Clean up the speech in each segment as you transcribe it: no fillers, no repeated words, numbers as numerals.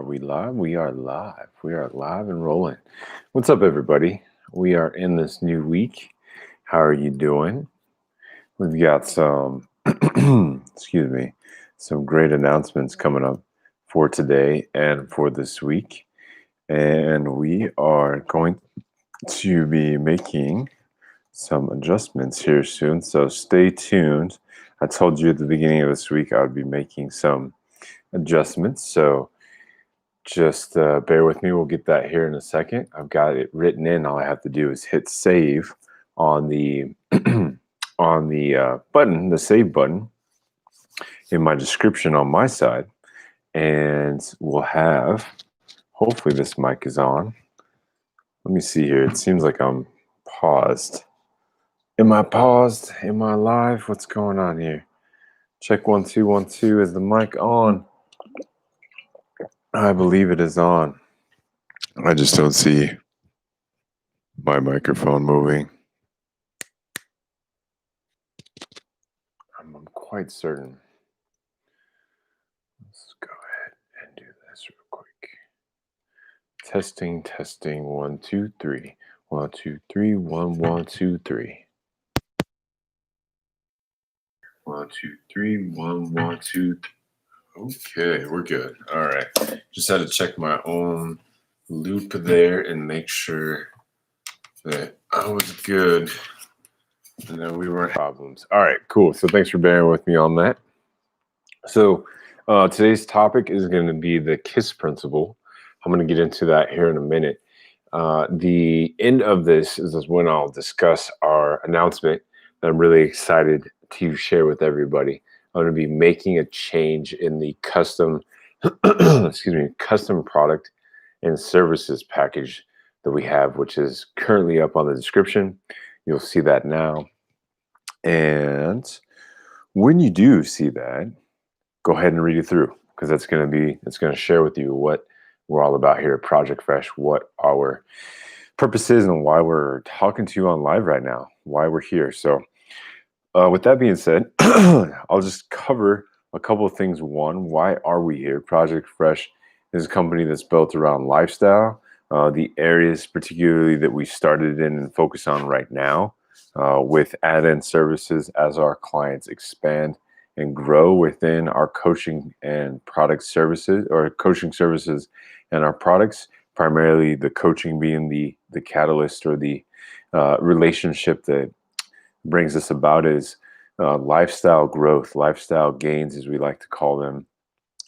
we live? We are live. We are live and rolling. What's up, everybody? We are in this new week. How are you doing? We've got some, excuse me, some great announcements coming up for today and for this week. And we are going to be making some adjustments here soon. So stay tuned. I told you at the beginning of this week I would be making some adjustments. So just bear with me. We'll get that here in a second. I've got it written in. All I have to do is hit save on the on the button, the save button in my description on my side, and we'll have. Hopefully this mic is on. Let me see here. It seems like I'm paused. Am I paused? Am I live? What's going on here? Check 1 2 1 2. Is the mic on? I believe it is on. I just don't see my microphone moving. I'm quite certain. Let's go ahead and do this real quick. Testing, testing. 1 2 3. 1 2 3. 1 1 2 3. 1 2 3. 1 1 2 3. Okay, we're good. All right. Just had to check my own loop there and make sure that I was good and that we weren't problems. All right, cool. So thanks for bearing with me on that. So today's topic is going to be the K.I.S.S principle. I'm going to get into that here in a minute. The end of this is when I'll discuss our announcement that I'm really excited to share with everybody. I'm going to be making a change in the custom, custom product and services package that we have, which is currently up on the description. You'll see that now. And when you do see that, go ahead and read it through, because it's going to share with you what we're all about here at Project Fresh, what our purpose is, and why we're talking to you on live right now, why we're here. So with that being said, I'll just cover a couple of things. One, why are we here? Project Fresh is a company that's built around lifestyle. The areas particularly that we started in and focus on right now with add-in services as our clients expand and grow within our coaching and product services, or coaching services and our products, primarily the coaching being the catalyst or the relationship that brings us about is lifestyle growth, lifestyle gains, as we like to call them,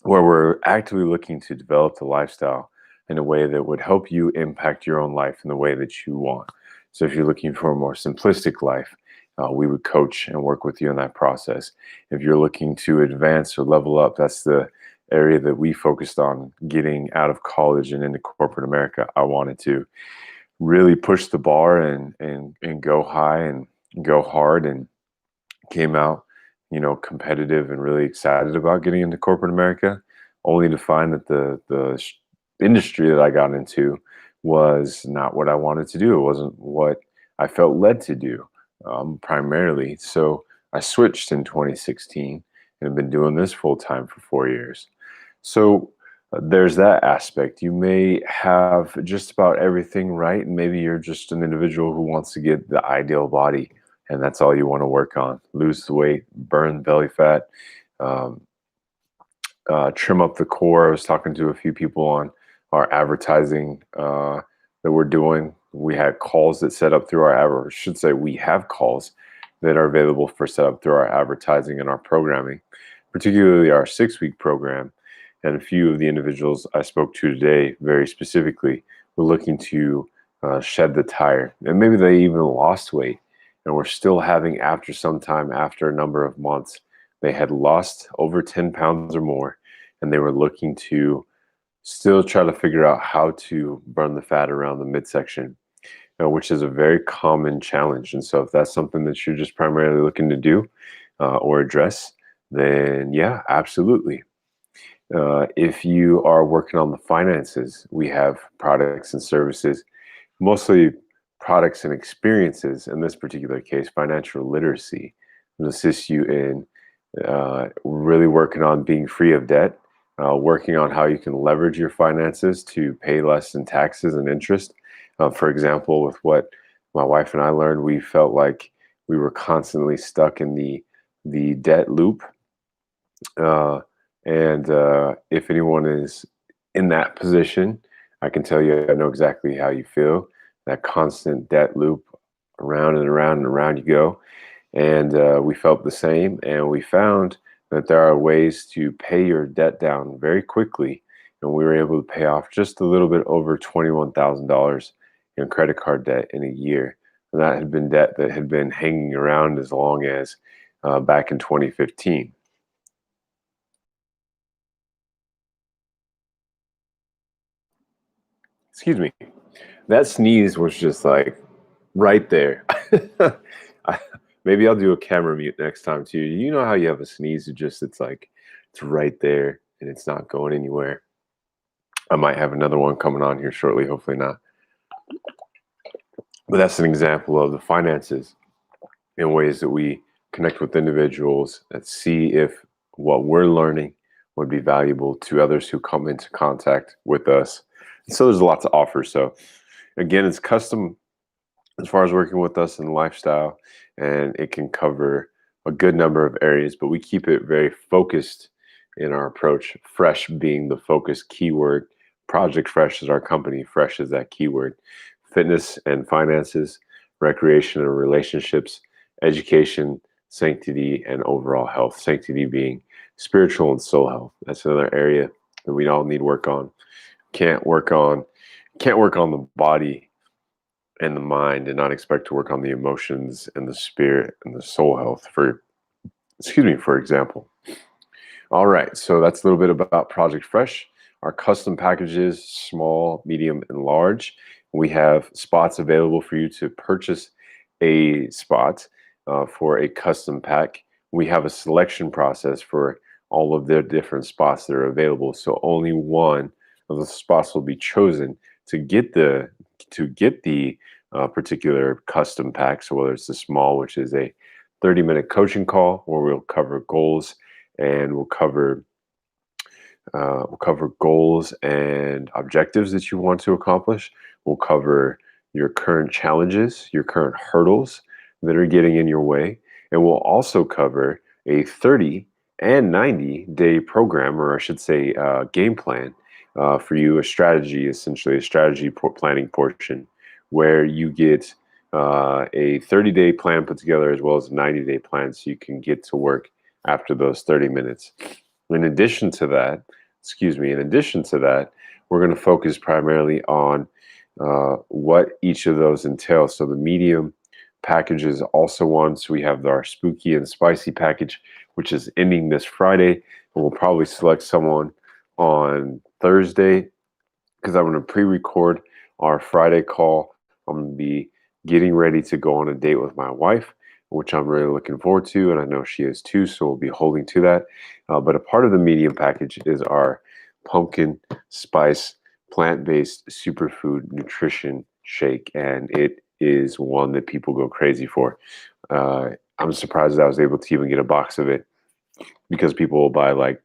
where we're actively looking to develop the lifestyle in a way that would help you impact your own life in the way that you want. So if you're looking for a more simplistic life, we would coach and work with you in that process. If you're looking to advance or level up, that's the area that we focused on getting out of college and into corporate America. I wanted to really push the bar and go high and go hard, and came out, competitive and really excited about getting into corporate America, only to find that the industry that I got into was not what I wanted to do. It wasn't what I felt led to do primarily. So I switched in 2016 and have been doing this full time for 4 years. So there's that aspect. You may have just about everything right, and maybe you're just an individual who wants to get the ideal body, and that's all you want to work on. Lose the weight, burn belly fat, trim up the core. I was talking to a few people on our advertising that we're doing. We had calls that set up through our I should say we have calls that are available for set up through our advertising and our programming, particularly our 6-week program. And a few of the individuals I spoke to today, very specifically, were looking to shed the tire. And maybe they even lost weight, and we're still having, after some time, after a number of months, they had lost over 10 pounds or more, and they were looking to still try to figure out how to burn the fat around the midsection, which is a very common challenge. And so if that's something that you're just primarily looking to do or address, then yeah, absolutely. If you are working on the finances, we have products and services, mostly products and experiences. In this particular case, financial literacy will assist you in really working on being free of debt, working on how you can leverage your finances to pay less in taxes and interest. For example, with what my wife and I learned, we felt like we were constantly stuck in the debt loop. And if anyone is in that position, I can tell you I know exactly how you feel. That constant debt loop, around and around and around you go. And we felt the same, and we found that there are ways to pay your debt down very quickly. And we were able to pay off just a little bit over $21,000 in credit card debt in a year. And that had been debt that had been hanging around as long as back in 2015. Excuse me. That sneeze was just like right there. I, maybe I'll do a camera mute next time too. You know how you have a sneeze, it's like it's right there and it's not going anywhere. I might have another one coming on here shortly, hopefully not. But that's an example of the finances in ways that we connect with individuals and see if what we're learning would be valuable to others who come into contact with us. And so there's a lot to offer. So again, it's custom as far as working with us in lifestyle, and it can cover a good number of areas, but we keep it very focused in our approach, fresh being the focus keyword. Project Fresh is our company. Fresh is that keyword. Fitness and finances, recreation and relationships, education, sanctity, and overall health. Sanctity being spiritual and soul health. That's another area that we all need work on. Can't work on can't work on the body and the mind and not expect to work on the emotions and the spirit and the soul health, for example. All right, so that's a little bit about Project Fresh. Our custom packages, small, medium, and large. We have spots available for you to purchase a spot for a custom pack. We have a selection process for all of the different spots that are available. So only one of the spots will be chosen to get the particular custom pack. So whether it's the small, which is a 30-minute coaching call where we'll cover goals and we'll cover goals and objectives that you want to accomplish. We'll cover your current challenges, your current hurdles that are getting in your way, and we'll also cover a 30 and 90-day program, or I should say, game plan for you, a strategy, essentially a strategy planning portion, where you get a 30-day plan put together as well as a 90-day plan, so you can get to work after those 30 minutes. In addition to that, we're going to focus primarily on what each of those entails. So the medium package is also one. So we have our spooky and spicy package, which is ending this Friday. And we'll probably select someone on Thursday because I'm going to pre-record our Friday call. I'm going to be getting ready to go on a date with my wife, which I'm really looking forward to, and I know she is too, so we'll be holding to that. But a part of the medium package is our pumpkin spice plant-based superfood nutrition shake, and it is one that people go crazy for. I'm surprised that I was able to even get a box of it because people will buy like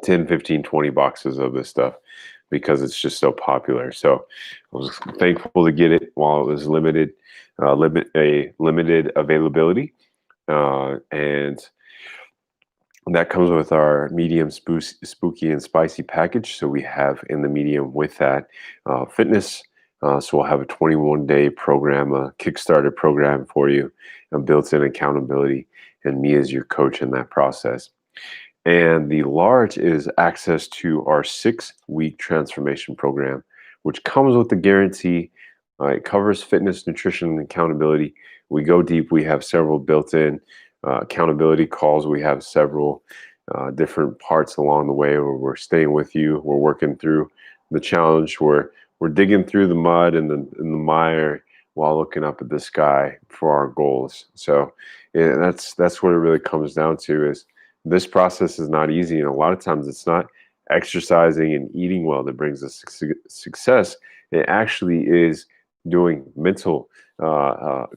10, 15, 20 boxes of this stuff because it's just so popular. So I was thankful to get it while it was limited availability. And that comes with our medium spooky and spicy package. So we have in the medium with that fitness. So we'll have a 21-day program, a Kickstarter program for you, a built-in accountability, and me as your coach in that process. And the large is access to our 6-week transformation program, which comes with the guarantee. It covers fitness, nutrition, and accountability. We go deep. We have several built-in accountability calls. We have several different parts along the way where we're staying with you. We're working through the challenge. We're digging through the mud and the mire while looking up at the sky for our goals. So yeah, that's what it really comes down to. Is this process is not easy, and a lot of times it's not exercising and eating well that brings us success. It actually is doing mental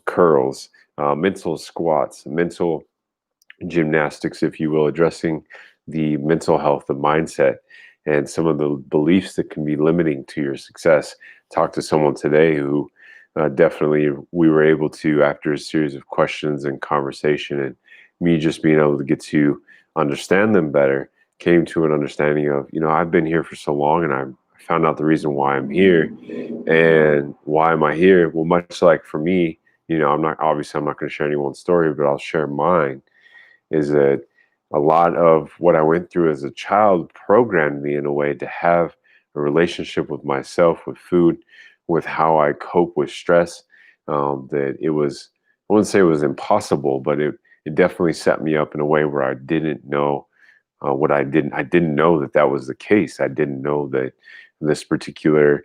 curls, mental squats, mental gymnastics, if you will, addressing the mental health, the mindset, and some of the beliefs that can be limiting to your success. Talked to someone today who definitely we were able to, after a series of questions and conversation, and me just being able to get to understand them better, came to an understanding of, I've been here for so long and I found out the reason why I'm here. And why am I here? Well, much like for me, I'm not going to share anyone's story, but I'll share mine. Is that a lot of what I went through as a child programmed me in a way to have a relationship with myself, with food, with how I cope with stress. That it was, I wouldn't say it was impossible, but it definitely set me up in a way where I didn't know I didn't know that that was the case. I didn't know that this particular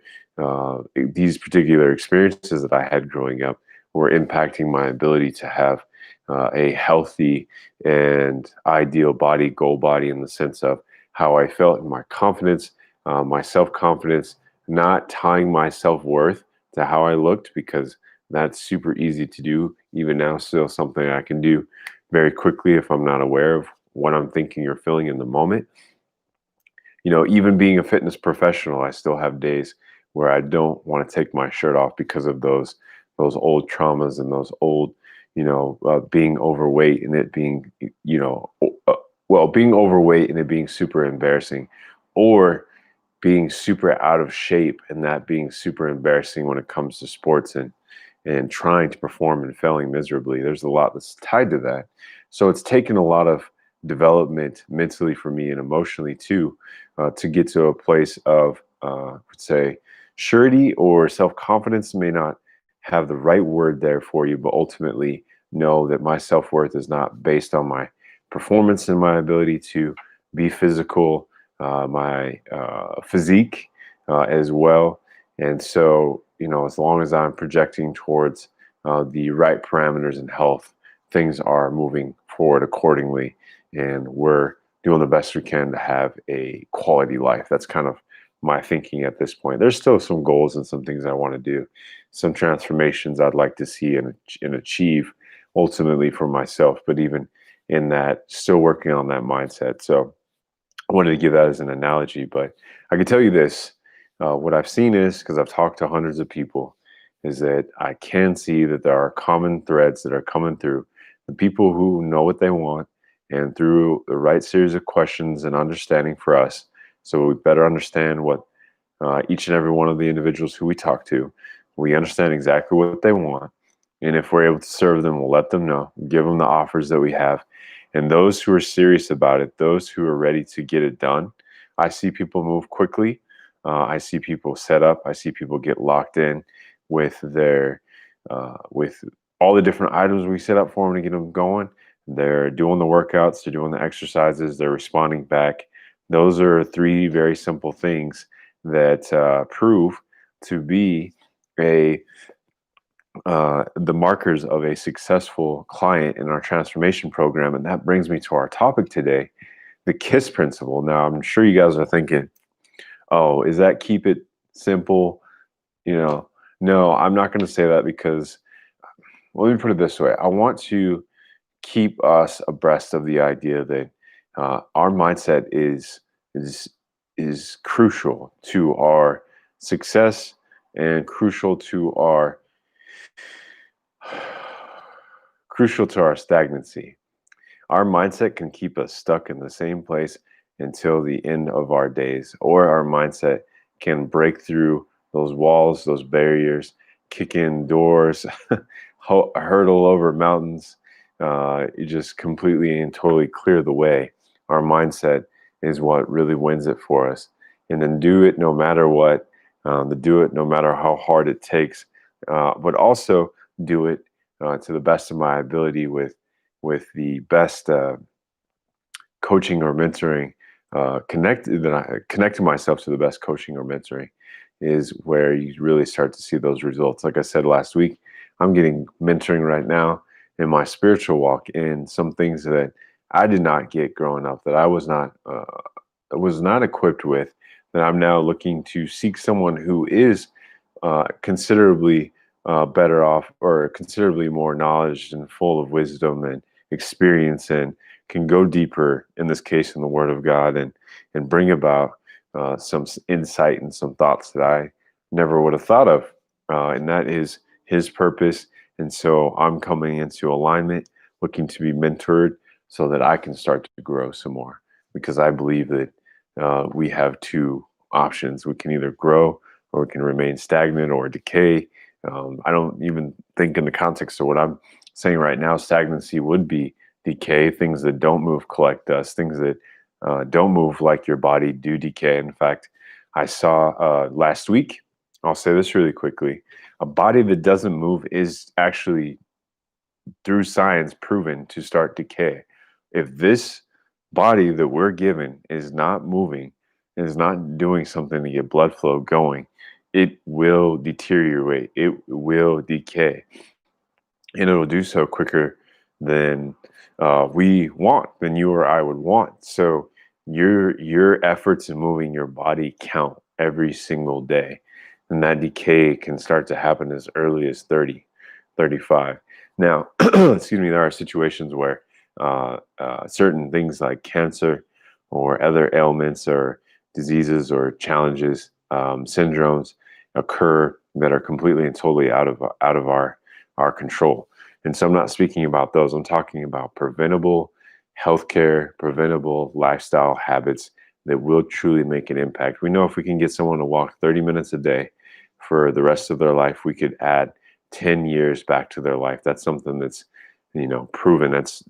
these particular experiences that I had growing up were impacting my ability to have a healthy and ideal body, goal body, in the sense of how I felt in my confidence, my self confidence, not tying my self worth to how I looked, because that's super easy to do. Even now, still something I can do very quickly if I'm not aware of what I'm thinking or feeling in the moment. Even being a fitness professional, I still have days where I don't want to take my shirt off because of those old traumas and those old, being overweight and it being, being overweight and it being super embarrassing, or being super out of shape and that being super embarrassing when it comes to sports and trying to perform and failing miserably. There's a lot that's tied to that. So it's taken a lot of development mentally for me and emotionally too, to get to a place of, let's say, surety or self confidence may not have the right word there for you, but ultimately know that my self worth is not based on my performance and my ability to be physical, my physique as well. And so, as long as I'm projecting towards the right parameters in health, things are moving forward accordingly. And we're doing the best we can to have a quality life. That's kind of my thinking at this point. There's still some goals and some things I want to do, some transformations I'd like to see and achieve ultimately for myself. But even in that, still working on that mindset. So I wanted to give that as an analogy, but I can tell you this. What I've seen is, because I've talked to hundreds of people, is that I can see that there are common threads that are coming through. The people who know what they want, and through the right series of questions and understanding for us, so we better understand what each and every one of the individuals who we talk to, we understand exactly what they want. And if we're able to serve them, we'll let them know, give them the offers that we have. And those who are serious about it, those who are ready to get it done, I see people move quickly. I see people set up. I see people get locked in with with all the different items we set up for them to get them going. They're doing the workouts, they're doing the exercises, they're responding back. Those are three very simple things that prove to be a the markers of a successful client in our transformation program. And that brings me to our topic today, the KISS principle. Now, I'm sure you guys are thinking, oh, is that keep it simple? No, I'm not going to say that, because let me put it this way. I want to keep us abreast of the idea that our mindset is is crucial to our success and crucial to our stagnancy. Our mindset can keep us stuck in the same place until the end of our days, or our mindset can break through those walls, those barriers, kick in doors, hurdle over mountains, you just completely and totally clear the way. Our mindset is what really wins it for us. And then do it no matter what, do it no matter how hard it takes, but also do it to the best of my ability with the best coaching or mentoring, connecting myself to the best coaching or mentoring is where you really start to see those results. Like I said last week, I'm getting mentoring right now in my spiritual walk in some things that I did not get growing up, that I was not equipped with, that I'm now looking to seek someone who is considerably better off, or considerably more knowledge and full of wisdom experience and can go deeper, in this case, in the Word of God, and bring about some insight and some thoughts that I never would have thought of. And that is His purpose. And so I'm coming into alignment, looking to be mentored so that I can start to grow some more. Because I believe that we have two options. We can either grow or we can remain stagnant or decay. I don't even think, in the context of what I'm saying right now, stagnancy would be decay. Things that don't move collect dust. Things that don't move like your body do decay. In fact, I saw last week, I'll say this really quickly, a body that doesn't move is actually, through science, proven to start decay. If this body that we're given is not moving, is not doing something to get blood flow going, it will deteriorate, it will decay, and it'll do so quicker than we want, than you or I would want. So your efforts in moving your body count every single day, and that decay can start to happen as early as 30, 35. Now, excuse me, there are situations where certain things like cancer or other ailments or diseases or challenges, syndromes occur that are completely and totally out of our control. And so I'm not speaking about those. I'm talking about preventable healthcare, preventable lifestyle habits that will truly make an impact. We know if we can get someone to walk 30 minutes a day for the rest of their life, we could add 10 years back to their life. That's something that's, proven. That's,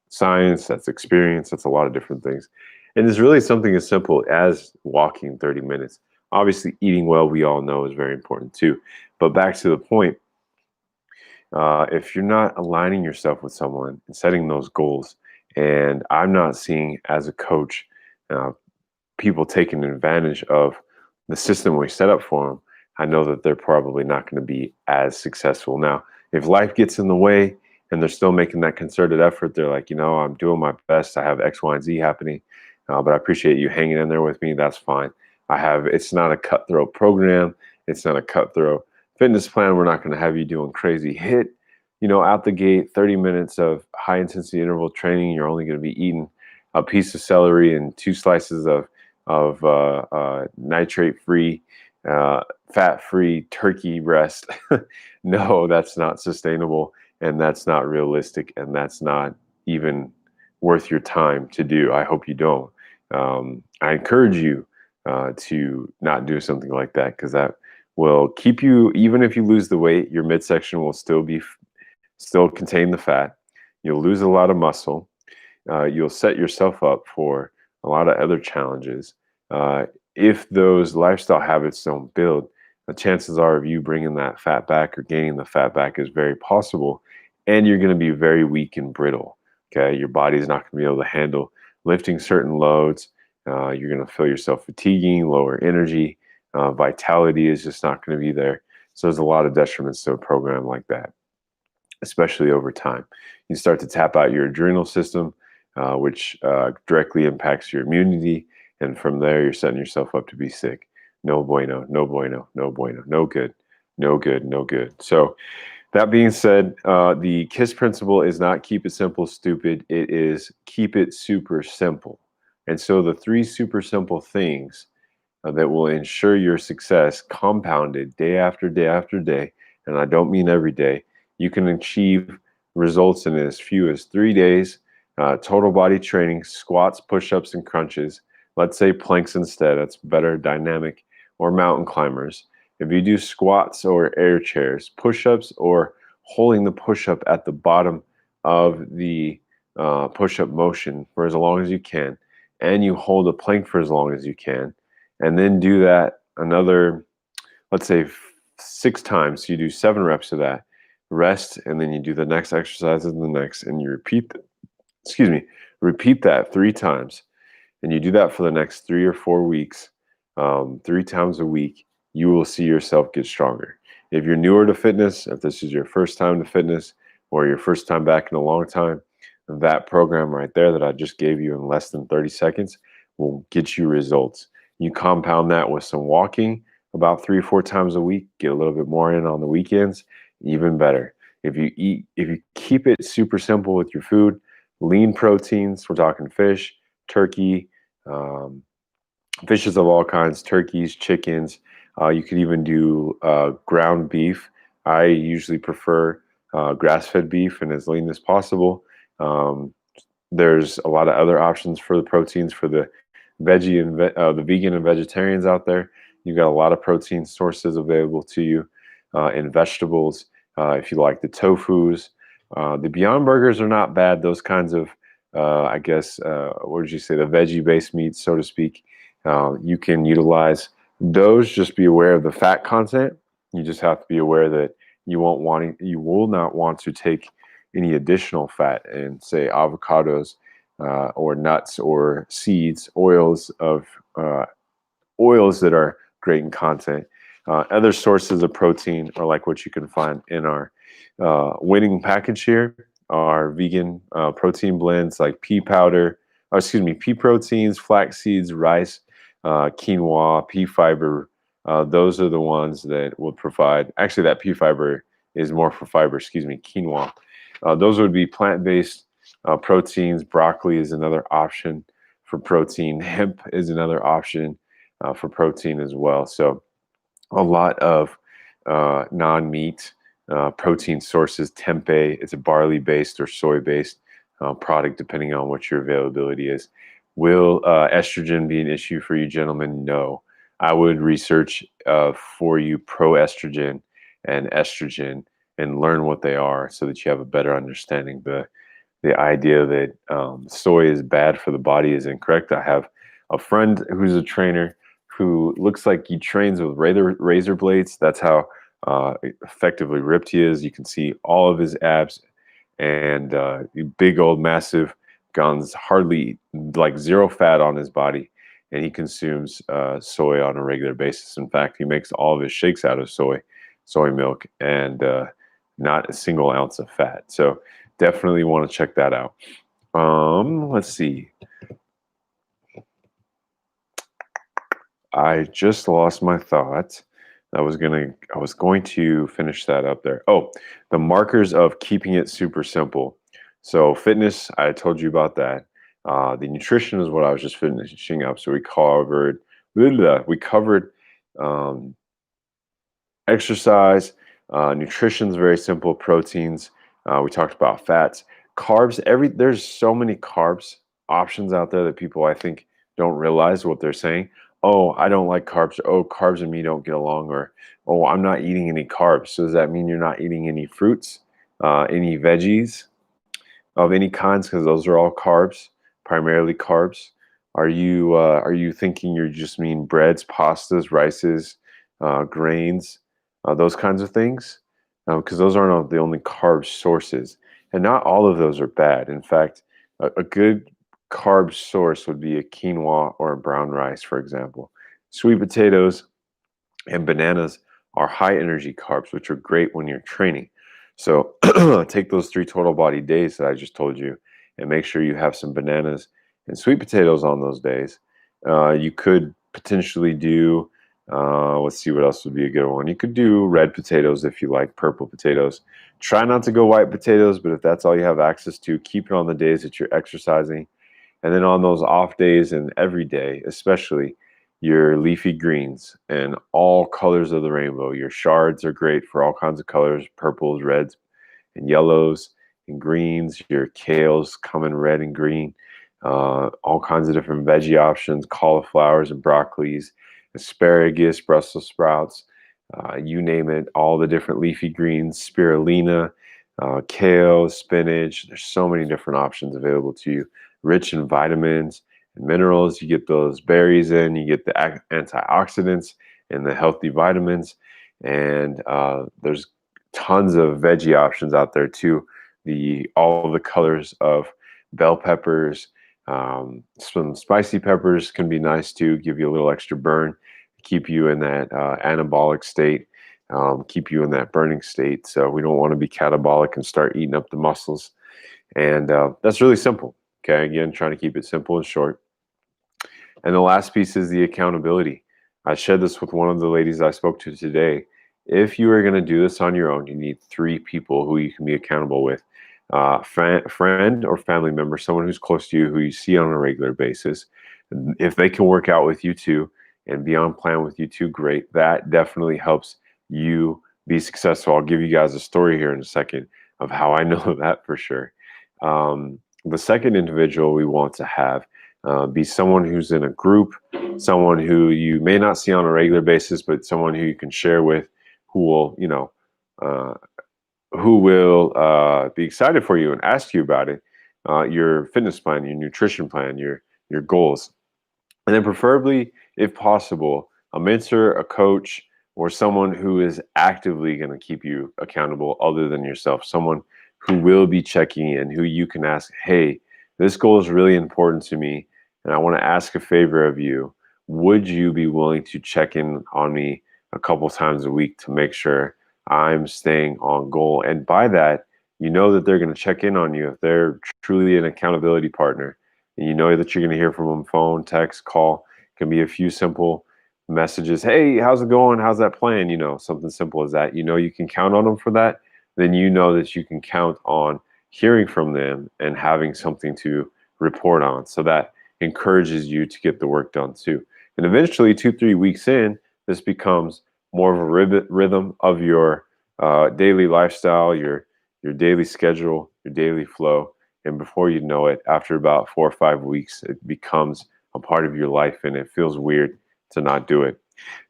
science, that's experience, that's a lot of different things. And it's really something as simple as walking 30 minutes. Obviously, eating well, we all know, is very important too. But back to the point, if you're not aligning yourself with someone and setting those goals, and I'm not seeing, as a coach, uh, people taking advantage of the system we set up for them, I know that they're probably not going to be as successful. Now, if life gets in the way and they're still making that concerted effort, they're like, I'm doing my best. I have X, Y, and Z happening, but I appreciate you hanging in there with me. That's fine. It's not a cutthroat program. It's not a cutthroat fitness plan. We're not going to have you doing crazy HIIT, out the gate, 30 minutes of high intensity interval training. You're only going to be eating a piece of celery and 2 slices of nitrate-free, fat-free turkey breast. No, that's not sustainable, and that's not realistic, and that's not even worth your time to do. I hope you don't. I encourage you to not do something like that, because that will keep you, even if you lose the weight, your midsection will still contain the fat. You'll lose a lot of muscle. You'll set yourself up for a lot of other challenges. If those lifestyle habits don't build, the chances are of you bringing that fat back or gaining the fat back is very possible, and you're going to be very weak and brittle. Okay, your body's not going to be able to handle lifting certain loads. You're going to feel yourself fatiguing, lower energy, vitality is just not going to be there. So there's a lot of detriments to a program like that, especially over time. You start to tap out your adrenal system, which directly impacts your immunity. And from there, you're setting yourself up to be sick. No bueno, no bueno, no bueno, no good, no good, no good. So that being said, the KISS principle is not keep it simple, stupid. It is keep it super simple. And so the 3 super simple things that will ensure your success, compounded day after day after day, and I don't mean every day, you can achieve results in as few as 3 days. Total body training, squats, push-ups, and crunches. Let's say planks instead. That's better, dynamic, or mountain climbers. If you do squats or air chairs, push-ups, or holding the push-up at the bottom of the push-up motion for as long as you can, and you hold a plank for as long as you can, and then do that another, let's say 6 times. So you do 7 reps of that, rest, and then you do the next exercise and the next, and you repeat that 3 times, and you do that for the next 3 or 4 weeks, 3 times a week. You will see yourself get stronger. If you're newer to fitness, if this is your first time to fitness or your first time back in a long time, that program right there that I just gave you in less than 30 seconds will get you results. You compound that with some walking about 3 or 4 times a week, get a little bit more in on the weekends, even better. If you keep it super simple with your food, lean proteins, we're talking fish, turkey, um, fishes of all kinds, turkeys, chickens. You could even do ground beef. I usually prefer grass-fed beef and as lean as possible. Um, there's a lot of other options for the proteins for the veggie and the vegan and vegetarians out there. You've got a lot of protein sources available to you in vegetables. If you like the tofus, the Beyond Burgers are not bad. Those kinds of, I guess, what did you say, the veggie-based meats, so to speak. You can utilize those. Just be aware of the fat content. You just have to be aware that you will not want to take any additional fat and say avocados or nuts or seeds, uh, oils that are great in content. Other sources of protein are like what you can find in our winning package here, our vegan protein blends like pea powder, or excuse me, pea proteins, flax seeds, rice, quinoa, pea fiber. Those are the ones that will provide. Actually, that pea fiber is more for fiber. Excuse me, quinoa. Those would be plant-based proteins. Broccoli is another option for protein. Hemp is another option for protein as well. So a lot of non-meat protein sources. Tempeh, it's a barley-based or soy-based product, depending on what your availability is. Will estrogen be an issue for you gentlemen? No. I would research for you proestrogen and estrogen and learn what they are so that you have a better understanding. The idea that soy is bad for the body is incorrect. I have a friend who's a trainer who looks like he trains with razor blades. That's how effectively ripped he is. You can see all of his abs and big old massive guns, hardly like zero fat on his body. And he consumes soy on a regular basis. In fact, he makes all of his shakes out of soy milk, and not a single ounce of fat. So definitely want to check that out. Let's see. I just lost my thought. I was going to finish that up there. Oh, the markers of keeping it super simple. So fitness, I told you about that. The nutrition is what I was just finishing up. So we covered um, exercise. Nutrition is very simple. Proteins. We talked about fats, carbs. There's so many carbs options out there that people I think don't realize what they're saying. Oh, I don't like carbs. Oh, carbs and me don't get along. Or oh, I'm not eating any carbs. So does that mean you're not eating any fruits, any veggies of any kinds? Because those are all carbs, primarily carbs. Are you thinking you just mean breads, pastas, rices, grains, those kinds of things? Because those aren't the only carb sources, and not all of those are bad. In fact, a good carb source would be a quinoa or a brown rice, for example. Sweet potatoes and bananas are high energy carbs, which are great when you're training. So take those 3 total body days that I just told you and make sure you have some bananas and sweet potatoes on those days. You could potentially do, let's see what else would be a good one. You could do red potatoes if you like purple potatoes. Try not to go white potatoes, but if that's all you have access to, keep it on the days that you're exercising. And then on those off days and every day, especially, your leafy greens and all colors of the rainbow. Your shards are great for all kinds of colors, purples, reds, and yellows and greens. Your kales come in red and green. All kinds of different veggie options, cauliflowers and broccolis, asparagus, Brussels sprouts, you name it, all the different leafy greens, spirulina, kale, spinach. There's so many different options available to you, rich in vitamins and minerals. You get those berries in, you get the antioxidants and the healthy vitamins. And there's tons of veggie options out there too. All the colors of bell peppers, some spicy peppers can be nice too, give you a little extra burn, keep you in that anabolic state, keep you in that burning state. So we don't want to be catabolic and start eating up the muscles. And that's really simple. Okay, again, trying to keep it simple and short. And the last piece is the accountability. I shared this with one of the ladies I spoke to today. if you are going to do this on your own, you need 3 people who you can be accountable with. Friend or family member, someone who's close to you, who you see on a regular basis. If they can work out with you too and be on plan with you too, great. That definitely helps you be successful. I'll give you guys a story here in a second of how I know that for sure. The second individual we want to have be someone who's in a group, someone who you may not see on a regular basis, but someone who you can share with, who will, uh, be excited for you and ask you about it, your fitness plan, your nutrition plan, your goals, and then preferably, if possible, a mentor, a coach, or someone who is actively going to keep you accountable other than yourself, someone who will be checking in, who you can ask, hey, this goal is really important to me, and I want to ask a favor of you. Would you be willing to check in on me a couple times a week to make sure I'm staying on goal? And by that, you know that they're going to check in on you if they're truly an accountability partner. And you know that you're going to hear from them: phone, text, call. It can be a few simple messages. Hey, how's it going? How's that plan? Something simple as that. You can count on them for that. Then you know that you can count on hearing from them and having something to report on. So that encourages you to get the work done too. And eventually, 2-3 weeks in, this becomes more of a rhythm of your daily lifestyle, your daily schedule, your daily flow. And before you know it, after about 4 or 5 weeks, it becomes a part of your life, and it feels weird to not do it.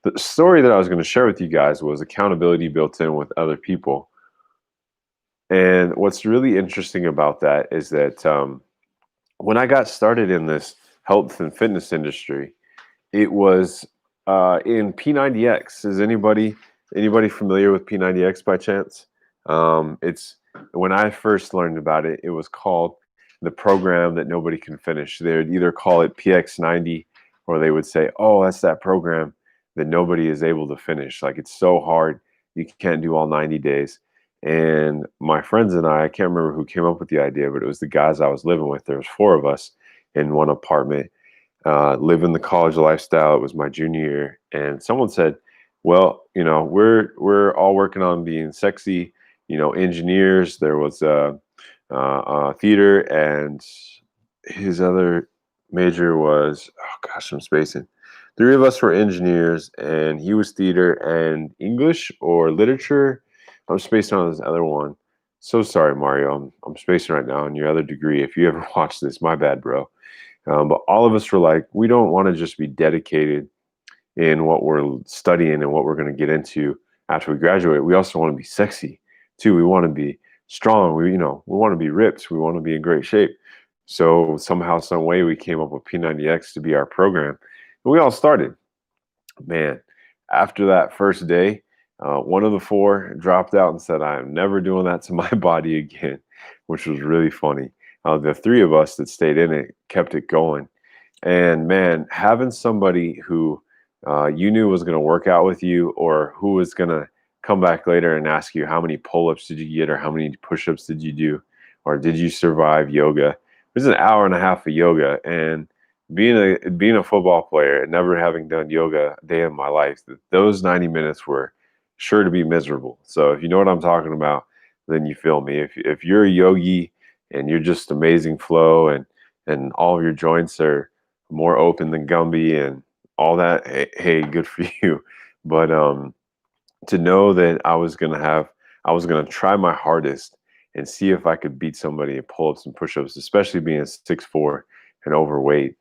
The story that I was going to share with you guys was accountability built in with other people. And what's really interesting about that is that when I got started in this health and fitness industry, it was in P90X. Is anybody familiar with P90X by chance? It's when I first learned about it, it was called the program that nobody can finish. They would either call it PX90, or they would say, "Oh, that's that program that nobody is able to finish. Like, it's so hard, you can't do all 90 days." And my friends and I can't remember who came up with the idea, but it was the guys I was living with. There was 4 of us in one apartment, living the college lifestyle. It was my junior year, and someone said, "Well, we're all working on being sexy, engineers." There was theater, and his other major was, oh gosh, I'm spacing. 3 of us were engineers, and he was theater and English or literature. I'm spacing on this other one. So sorry, Mario. I'm spacing right now on your other degree. If you ever watch this, my bad, bro. But all of us were like, we don't want to just be dedicated in what we're studying and what we're going to get into after we graduate. We also want to be sexy too. We want to be strong. We want to be ripped. We want to be in great shape. So somehow, some way, we came up with P90X to be our program, and we all started. Man, after that first day, one of the 4 dropped out and said, "I am never doing that to my body again," which was really funny. The 3 of us that stayed in it kept it going. And man, having somebody who you knew was going to work out with you, or who was going to come back later and ask you, how many pull-ups did you get, or how many push-ups did you do, or did you survive yoga? It was an hour and a half of yoga, and being a football player and never having done yoga a day in my life, those 90 minutes were sure to be miserable. So if you know what I'm talking about, then you feel me. If you're a yogi and you're just amazing flow, and all of your joints are more open than Gumby and all that, hey, good for you. But to know that I was gonna try my hardest and see if I could beat somebody in pull-ups and push-ups, especially being 6'4" and overweight,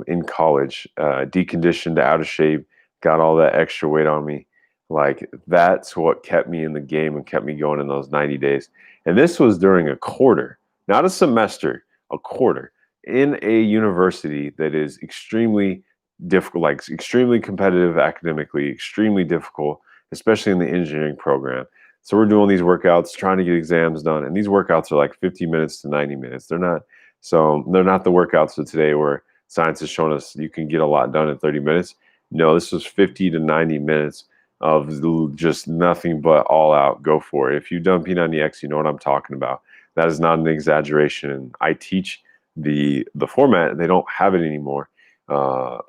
in college, deconditioned, out of shape, got all that extra weight on me. Like, that's what kept me in the game and kept me going in those 90 days. And this was during a quarter, not a semester, a quarter, in a university that is extremely difficult, like extremely competitive academically, extremely difficult, especially in the engineering program. So we're doing these workouts, trying to get exams done, and these workouts are like 50 minutes to 90 minutes. They're not the workouts of today where science has shown us you can get a lot done in 30 minutes. No, this was 50 to 90 minutes of just nothing but all out, go for it. If you've done P90X, you know what I'm talking about. That is not an exaggeration. And I teach the format. They don't have it anymore. What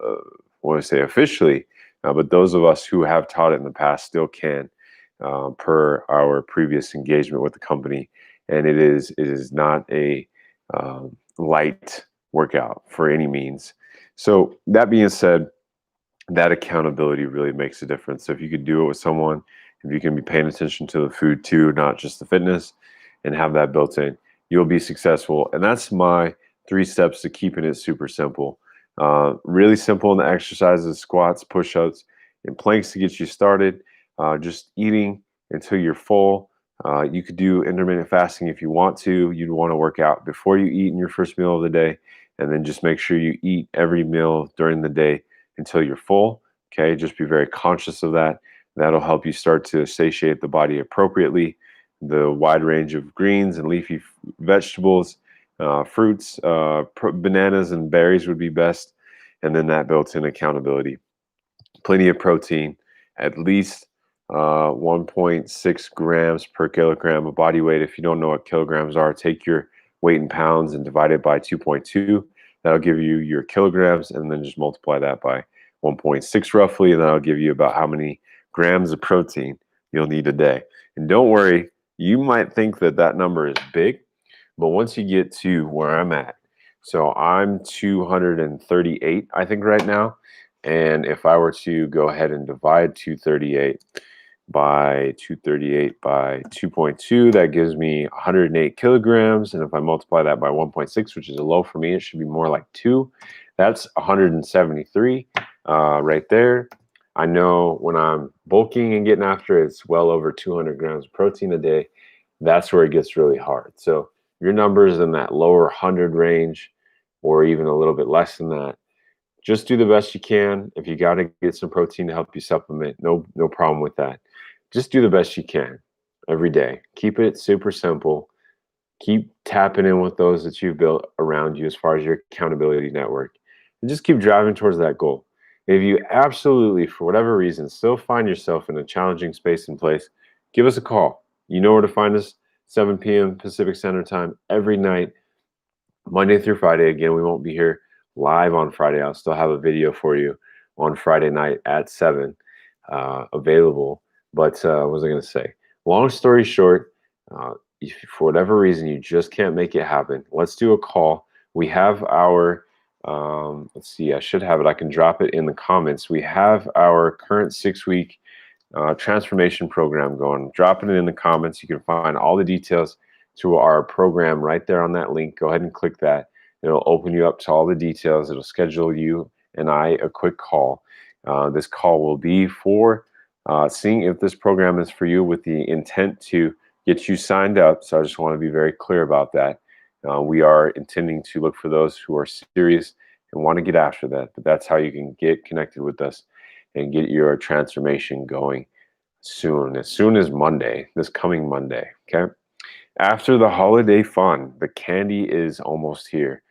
do I say, officially, but those of us who have taught it in the past still can. per our previous engagement with the company, and it is not a light workout for any means. So that being said, that accountability really makes a difference. So if you could do it with someone, if you can be paying attention to the food too, not just the fitness, and have that built in, you'll be successful. And that's my 3 steps to keeping it super simple. Really simple in the exercises: squats, push-ups, and planks to get you started. Just eating until you're full. You could do intermittent fasting if you want to. You'd want to work out before you eat in your first meal of the day, and then just make sure you eat every meal during the day until you're full. Okay, just be very conscious of that. That'll help you start to satiate the body appropriately. The wide range of greens and leafy vegetables, fruits, bananas and berries would be best. And then that built-in accountability. Plenty of protein, at least 1.6 grams per kilogram of body weight. If you don't know what kilograms are, take your weight in pounds and divide it by 2.2. That'll give you your kilograms, and then just multiply that by 1.6 roughly, and that'll give you about how many grams of protein you'll need a day. And don't worry, you might think that that number is big, but once you get to where I'm at, so I'm 238, I think, right now. And if I were to go ahead and divide 238 by 2.2, that gives me 108 kilograms. And if I multiply that by 1.6, which is a low for me, it should be more like 2. That's 173 right there. I know when I'm bulking and getting after it, it's well over 200 grams of protein a day. That's where it gets really hard. So your numbers in that lower 100 range, or even a little bit less than that, just do the best you can. If you got to get some protein to help you supplement, no problem with that. Just do the best you can every day. Keep it super simple. Keep tapping in with those that you've built around you as far as your accountability network, and just keep driving towards that goal. If you absolutely, for whatever reason, still find yourself in a challenging space and place, give us a call. You know where to find us: 7 p.m. Pacific Standard Time every night, Monday through Friday. Again, we won't be here live on Friday. I'll still have a video for you on Friday night at 7 available. But what was I going to say? Long story short, if for whatever reason you just can't make it happen, let's do a call. We have our, let's see, I should have it. I can drop it in the comments. We have our current 6-week transformation program going. Dropping it in the comments. You can find all the details to our program right there on that link. Go ahead and click that. It'll open you up to all the details. It'll schedule you and I a quick call. This call will be for seeing if this program is for you, with the intent to get you signed up. So I just want to be very clear about that. We are intending to look for those who are serious and want to get after that. But that's how you can get connected with us and get your transformation going soon as Monday, this coming Monday. Okay. After the holiday fun, the candy is almost here.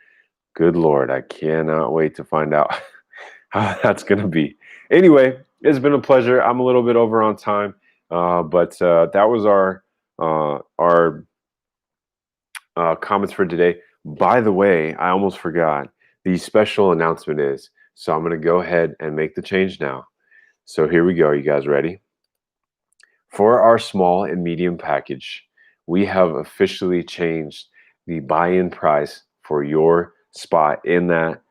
Good Lord, I cannot wait to find out how that's going to be. Anyway, it's been a pleasure. I'm a little bit over on time, but that was our comments for today. By the way, I almost forgot. The special announcement is, so I'm going to go ahead and make the change now. So here we go. Are you guys ready? For our small and medium package, we have officially changed the buy-in price for your spot in that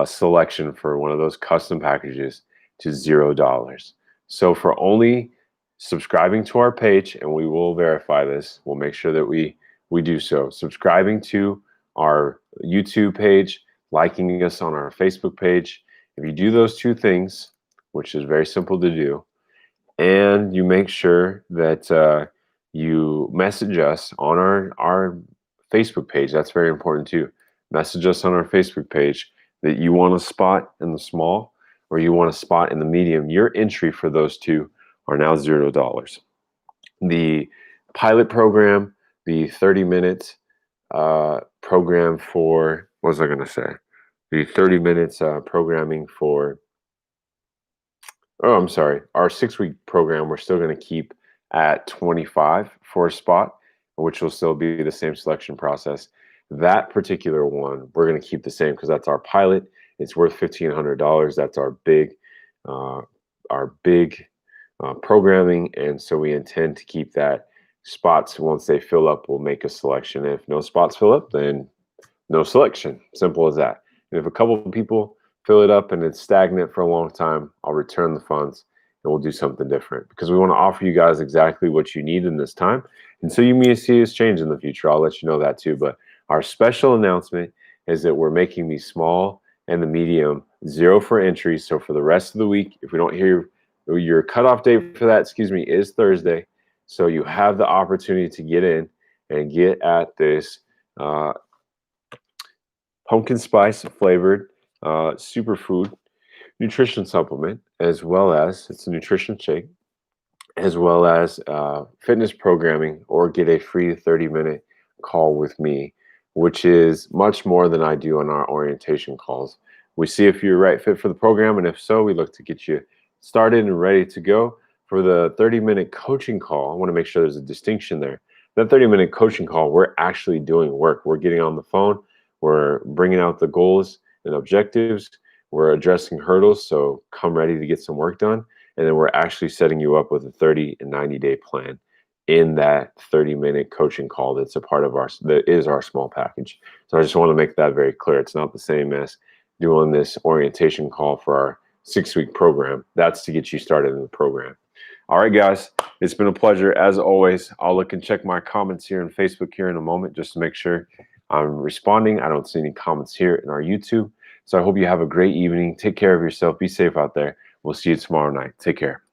selection for one of those custom packages to $0. So for only subscribing to our page, and we will verify this, we'll make sure that we do so. Subscribing to our YouTube page, liking us on our Facebook page. If you do those 2 things, which is very simple to do, and you make sure that you message us on our Facebook page. That's very important too. Message us on our Facebook page that you want a spot in the small or you want a spot in the medium. Your entry for those 2 are now $0. The pilot program, the 30-minute program for, what was I going to say? The 30 minutes programming for, oh, I'm sorry, our 6-week program, we're still going to keep at $25 for a spot, which will still be the same selection process. That particular one, we're going to keep the same because that's our pilot. It's worth $1,500. That's our big programming, and so we intend to keep that. Spots, once they fill up, we'll make a selection. If no spots fill up, then no selection. Simple as that. And if a couple of people fill it up and it's stagnant for a long time, I'll return the funds and we'll do something different, because we want to offer you guys exactly what you need in this time. And so you may see us change in the future. I'll let you know that too. But our special announcement is that we're making the small and the medium 0 for entries. So for the rest of the week, if we don't hear your cutoff date for that, is Thursday. So you have the opportunity to get in and get at this pumpkin spice flavored superfood nutrition supplement, as well as it's a nutrition shake, as well as fitness programming, or get a free 30-minute call with me, which is much more than I do on our orientation calls. We see if you're the right fit for the program, and if so, we look to get you started and ready to go. For the 30-minute coaching call, I want to make sure there's a distinction there. That 30-minute coaching call, we're actually doing work. We're getting on the phone. We're bringing out the goals and objectives. We're addressing hurdles, so come ready to get some work done. And then we're actually setting you up with a 30 and 90-day plan in that 30-minute coaching call that is our small package. So I just want to make that very clear. It's not the same as doing this orientation call for our 6-week program. That's to get you started in the program. All right, guys, it's been a pleasure as always. I'll look and check my comments here on Facebook here in a moment just to make sure I'm responding. I don't see any comments here in our YouTube. So I hope you have a great evening. Take care of yourself. Be safe out there. We'll see you tomorrow night. Take care.